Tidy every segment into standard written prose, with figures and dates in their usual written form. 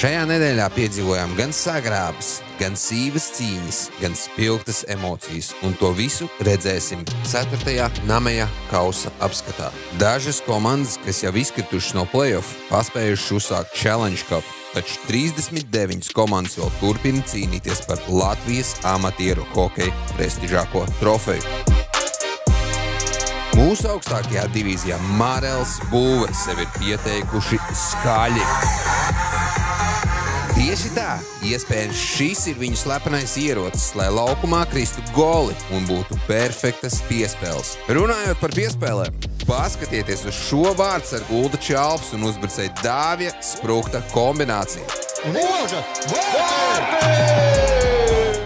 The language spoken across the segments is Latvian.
Šajā nedēļā piedzīvojām gan sagrābes, gan sīvas cīņas, gan spilgtas emocijas, un to visu redzēsim 4. namējā kausa apskatā. Dažas komandas, kas jau izkritušas no play-off, paspējušas uzsākt Challenge Cup, taču 39 komandas vēl turpina cīnīties par Latvijas amatieru hokeja prestižāko trofeju. Mūsu augstākajā divīzijā Marels Būve sevi ir pieteikuši skaļi. Tieši tā, iespējams šis ir viņu slepenais ierocis, lai laukumā kristu goli un būtu perfektas piespēles. Runājot par piespēlēm, paskatieties uz šo vārdsargu Ulda Čalps un uzbrucēja Dāvija Sprukta kombināciju.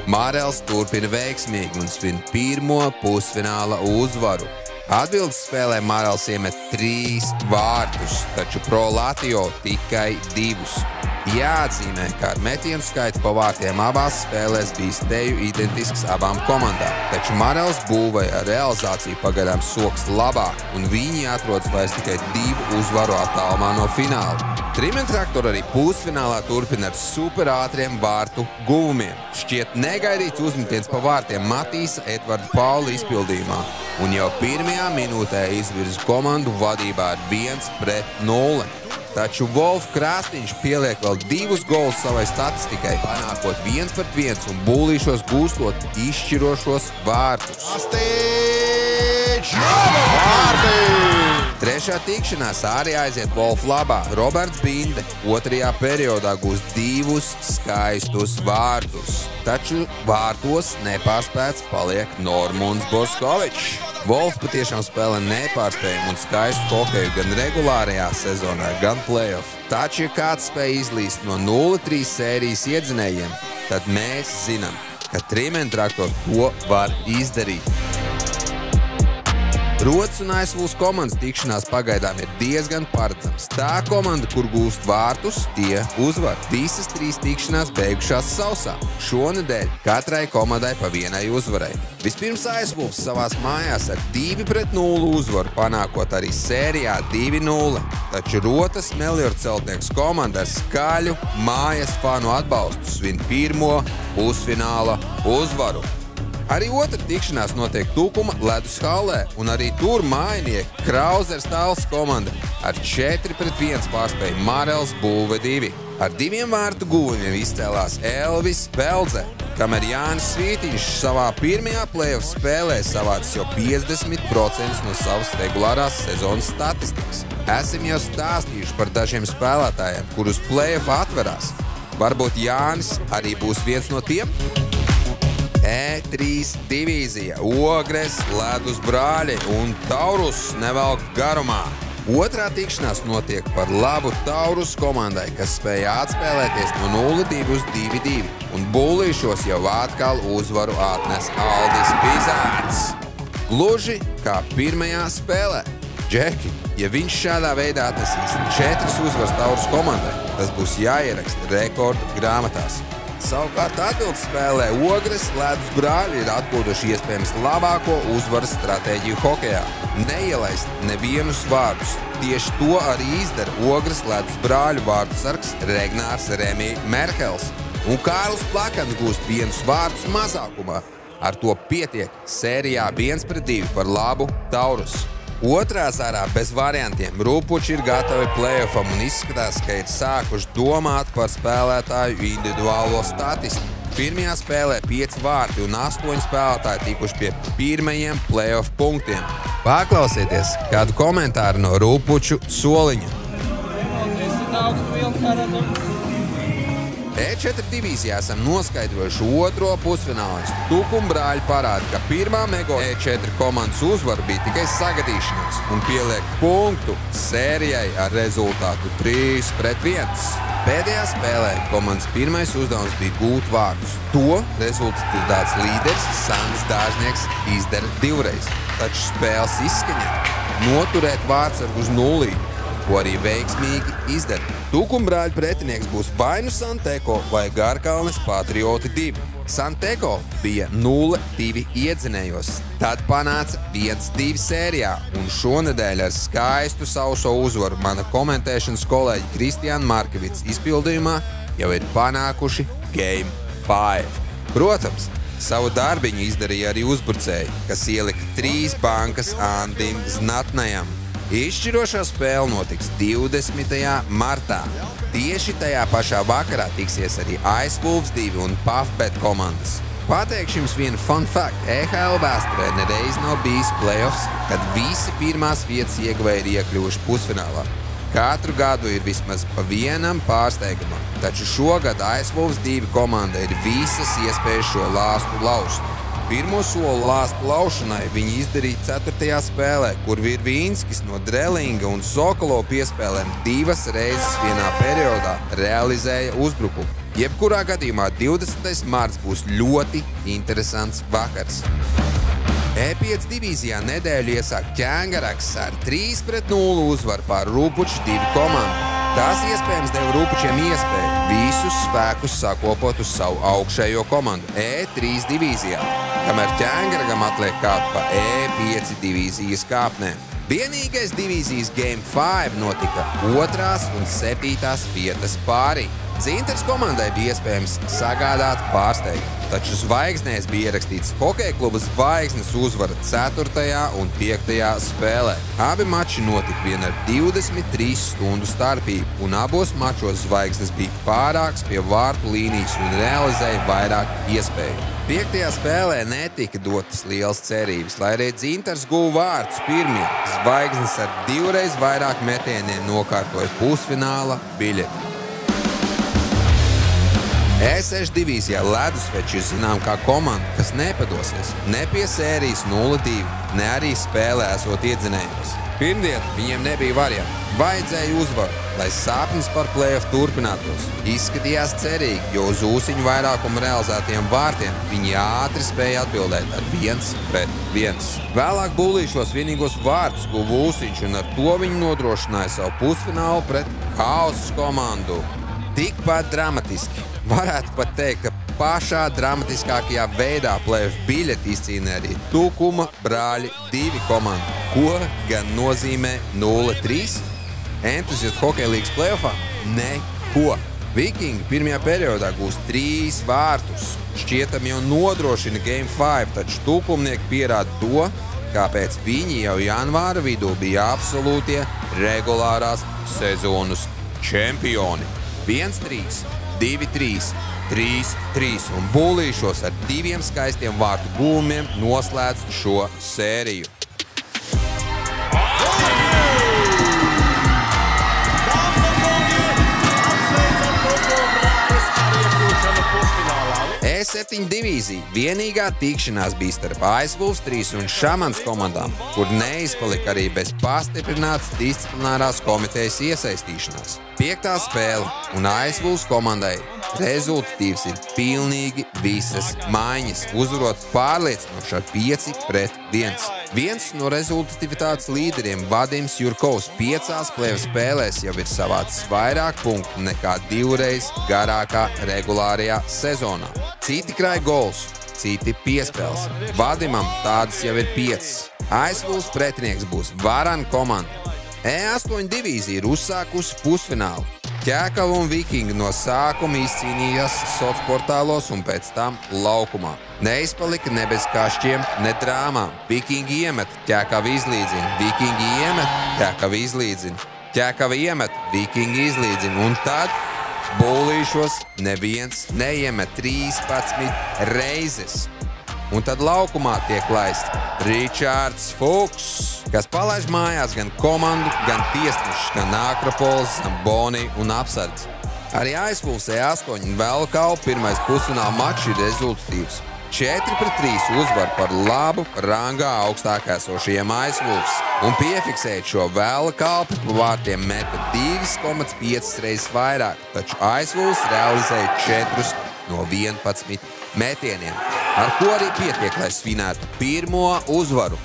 Marels turpina veiksmīgi un svin pirmo pusfināla uzvaru. Atbildes spēlē Marels iemet 3 vārtus, taču Pro Latio tikai 2. Jāatzīmē, ka ar metienu skaitu pa vārtiem abās spēlēs bija steju identisks abām komandām, taču Marels Būvei ar realizāciju pagaidām soks labāk, un viņi atrodas vairs tikai 2 uzvaru attālumā no fināla. Trimentraktori arī pusfinālā turpina ar superātriem vārtu guvumiem. Šķiet negaidīts uzmetiens pa vārtiem Matīsa Edvarda Paula izpildījumā, un jau pirmajā minūtē izvirza komandu vadībā ar 1-0. Taču Wolf Krāstiņš pieliek vēl 2 golus savai statistikai, panākot 1-1 un būlīšos gūstot izšķirošos vārtus. Trešā tikšanās arī aiziet Wolf labā. Roberts Binde 2. periodā gūst 2 skaistus vārtus, taču vārtos nepārspēts paliek Normunds Boskovičs. Wolf patiešām spēlē nepārspējumu un skaistu hokeju gan regulārajā sezonā, gan play-off. Taču, ja kāds spēj izlīst no 0-3 sērijas iedzinējiem, tad mēs zinām, ka Trimentraktori to var izdarīt. Rots un Aizvuls komandas tikšanās pagaidām ir diezgan paredzams. Tā komanda, kur gūst vārtus, tie uzvar. Visas 3 tikšanās beigušās sausā. Šonedēļ katrai komandai pa vienai uzvarai. Vispirms Aizvuls savās mājās ar 2-0 uzvaru, panākot arī sērijā 2-0. Taču Rotas Meliora celtnieks komanda ar skaļu mājas fanu atbalstu svin pirmo pusfināla uzvaru. Arī otra tikšanās notiek Tukuma ledus hallē, un arī tur mājinieki Krauzers Tāls komanda ar 4-1 pārspēja Marels Būve 2. Ar 2 vārtu guvumiem izcēlās Elvis Peldze, kamēr Jānis Svītiņš savā pirmajā play-off spēlē savācis jau 50% no savas regulārās sezonas statistikas. Esam jau stāstījuši par dažiem spēlētājiem, kurus play-off atverās. Varbūt Jānis arī būs viens no tiem? E3 divīzija, Ogres, Ledus brāļi un Taurus nevelk garumā. Otrā tikšanās notiek par labu Taurus komandai, kas spēja atspēlēties no 0-2 uz 2-2, un būlīšos jau atkal uzvaru atnes Aldis Pizārds. Gluži kā pirmajā spēlē. Džeki, ja viņš šādā veidā atnesīs 4 uzvaras Taurus komandai, tas būs jāieraksta rekordu grāmatās. Savukārt atbildes spēlē Ogres, Ledus brāļi ir atpūduši iespējams labāko uzvaras stratēģiju hokejā. Neielaist nevienus vārdus. Tieši to arī izdara Ogres, Ledus brāļu vārdu sargs Regnārs Remī Merkels. Un Kārlis Plakans gūst 1 vārdus mazākumā. Ar to pietiek sērijā 1-2 par labu Taurus. Otrā sārā bez variantiem Rūpuči ir gatavi play-offam un izskatās, ka ir sākuši domāt par spēlētāju individuālo statistiku. Pirmajā spēlē 5 vārti un 8 spēlētāji tikuši pie pirmajiem play-off punktiem. Paklausieties kādu komentāru no Rūpuču soliņa. E4 divīzijā esam noskaidrojuši otro pusfinālistu. Tukuma brāļi parāda, ka pirmā mego E4 komandas uzvara bija tikai sagadīšanās un pieliek punktu sērijai ar rezultātu 3-1. Pēdējā spēlē komandas pirmais uzdevums bija gūt vārdus. To rezultāts līderis Sandis Dāžnieks izdara 2 reizes. Taču spēles izskaņā noturēt vārdsargu uz 0, ko arī veiksmīgi izdara. Tukuma brāļu pretinieks būs vai nu Santeko vai Garkalnes Patrioti 2. Santego bija 0-2 iedzinējos, tad panāca 1-2 sērijā, un šonedēļ ar skaistu sauso uzvaru mana komentēšanas kolēģi Kristiāna Markevics izpildījumā jau ir panākuši Game 5. Protams, savu darbiņu izdarīja arī uzbrucēji, kas ielika 3 bankas Andim Znatnajam. Izšķirošā spēle notiks 20. martā. Tieši tajā pašā vakarā tiksies arī Ice Wolves 2 un Puffbet komandas. Pateikšu jums vienu fun fact. EHL vēsturē nereiz nav bijis playoffs, kad visi pirmās vietas ieguvēji ir iekļuvuši pusfinālā. Katru gadu ir vismaz pa vienam pārsteigumam, taču šogad Ice Wolves 2 komanda ir visas iespējas šo lāstu laust. Pirmo soli lāstu laušanai viņi izdarīja 4. spēlē, kur Virvīnskis no Drelinga un Sokolo piespēlēm 2 reizes vienā periodā realizēja uzbrukumu. Jebkurā gadījumā 20. marts būs ļoti interesants vakars. E5 divīzijā nedēļu iesāk Ķēngaraks ar 3-0 uzvaru pār Rūpuču 2 komandu. Tas iespējams deva Rūpučiem iespēju visus spēkus sakopot uz savu augšējo komandu E3 divīzijā, kamēr Ķēngaragam atliek kāpt pa E5 divīzijas kāpnēm. Vienīgais divīzijas Game 5 notika 2. un 7. vietas pārī. Dzintars komandai bija iespējams sagādāt pārsteigumu, taču zvaigznēs bija ierakstīts Hokeja kluba Zvaigznes uzvara 4. un 5. spēlē. Abi mači notika vien ar 23 stundu starpību, un abos mačos Zvaigznes bija pārāks pie vārtu līnijas un realizēja vairāk iespēju. 5. spēlē netika dotas lielas cerības, lai arī Dzintars guva vārtus pirmie. Zvaigznes ar 2 reiz vairāk metieniem nokārtoja pusfināla biļeti. E6 divīzijā Ledusveči ir zinām kā komanda, kas nepadosies ne pie sērijas 0-2, ne arī spēlē esot iedzinējos. Pirmdien viņiem nebija variantu. Vajadzēja uzvaru, lai sapnis par play-off turpinātos. Izskatījās cerīgi, jo uz ūsiņu vairākumu realizētiem vārtiem viņi ātri spēja atbildēt ar 1-1. Vēlāk Bullīšos vienīgos vārtus guva ūsiņš, un ar to viņi nodrošināja savu pusfinālu pret Hausas komandu. Tikpat dramatiski. Varētu pat teikt, ka pašā dramatiskākajā veidā play-off biļeti izcīnīja arī Tukuma brāļi 2 komanda. Ko gan nozīmē 0-3? Entuziastu hokeja līgas play-offā? Neko. Vikingi pirmajā periodā gūst 3 vārtus. Šķietam jau nodrošina Game 5, taču Tukumnieki pierāda to, kāpēc viņi jau janvāra vidū bija absolūtie regulārās sezonas čempioni. 1-3. 2-3, 3-3 un Bullīšos ar 2 skaistiem vārtu gūmiem noslēdz šo sēriju. E7 divīzija vienīgā tikšanās bija starp Ice Wolves 3 un Šamans komandām, kur neizpalika arī bez pastiprinātas disciplinārās komitejas iesaistīšanās. 5. spēle un Ice Wolves komandai rezultatīvs ir pilnīgi visas maiņas, uzvarot pārliecinoši ar 5-1. Viens no rezultativitātes līderiem Vadims Jurkovs 5 play-off spēlēs jau ir savācis vairāk punktu nekā 2 reiz garākā regulārajā sezonā. Citi krāja gols, citi piespēles. Vadimam tādas jau ir 5. Ice Wolves pretinieks būs Varana komanda. E8 divīzija ir uzsākusi pusfinālu. Ķēkava un Vikingi no sākuma izcīnījās sociālos un pēc tam laukumā. Neizpalika ne bez kašķiem, ne drāmām. Vikingi iemet, Ķēkava izlīdzina, Vikingi iemet, Ķēkava izlīdzina, Ķēkava iemet, Vikingi izlīdzina, un tad Bullīšos neviens neiemet 13 reizes. Un tad laukumā tiek laists Ričārds Fuks, kas palaiž mājās gan komandu, gan tiesnešus, gan Akropolis, Zamboni un apsardz. Arī Ice Wolves E8 Velkalu pirmais pusfināla mačs ir rezultatīvs. 4-3 uzvar par labu rangā augstāk esošajiem Ice Wolves. Un piefiksēt šo Velkalu pa vārtiem meta 2,5 reizes vairāk, taču Ice Wolves realizēja 4 no 11 metieniem, ar ko arī pietiek, lai svinētu pirmo uzvaru.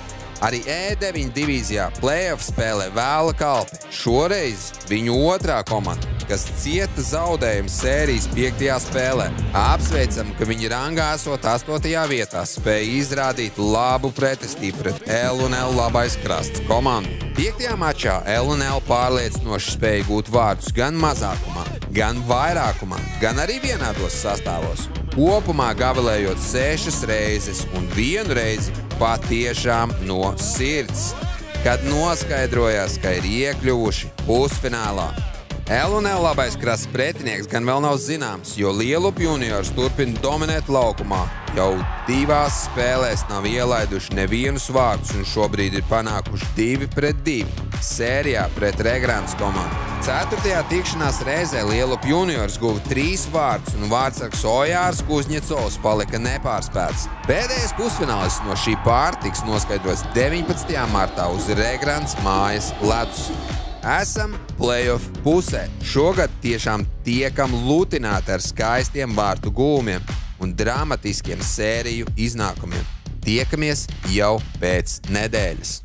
Arī E9 divīzijā play-off spēlē Vēla Kalpi. Šoreiz viņu otrā komanda kas cieta zaudējumu sērijas 5. spēlē. Apsveicam, ka viņi rangā esot 8. vietā spēja izrādīt labu pretestību pret L&L labais krasts komandu. 5. mačā L&L pārliecinoši spēja gūt vārdus gan mazākumā, gan vairākumā, gan arī vienādos sastāvos. Kopumā gavilējot 6 reizes un 1 reizi patiešām no sirds, kad noskaidrojās, ka ir iekļuvuši pusfinālā. L&L labais krasts pretinieks gan vēl nav zināms, jo Lielup juniors turpina dominēt laukumā. Jau 2 spēlēs nav ielaiduši nevienus vārdus un šobrīd ir panākuši 2-2 sērijā pret Regrants komandu. 4. tikšanās reizē Lielup juniors guva 3 vārdus un vārdsargs Ojārs Kuzņecovs palika nepārspēts. Pēdējais pusfinālis no šī pārtiks noskaidrots 19. martā uz Regrants mājas ledus. Esam playoff pusē. Šogad tiešām tiekam lutināti ar skaistiem vārtu gūmiem un dramatiskiem sēriju iznākumiem. Tiekamies jau pēc nedēļas.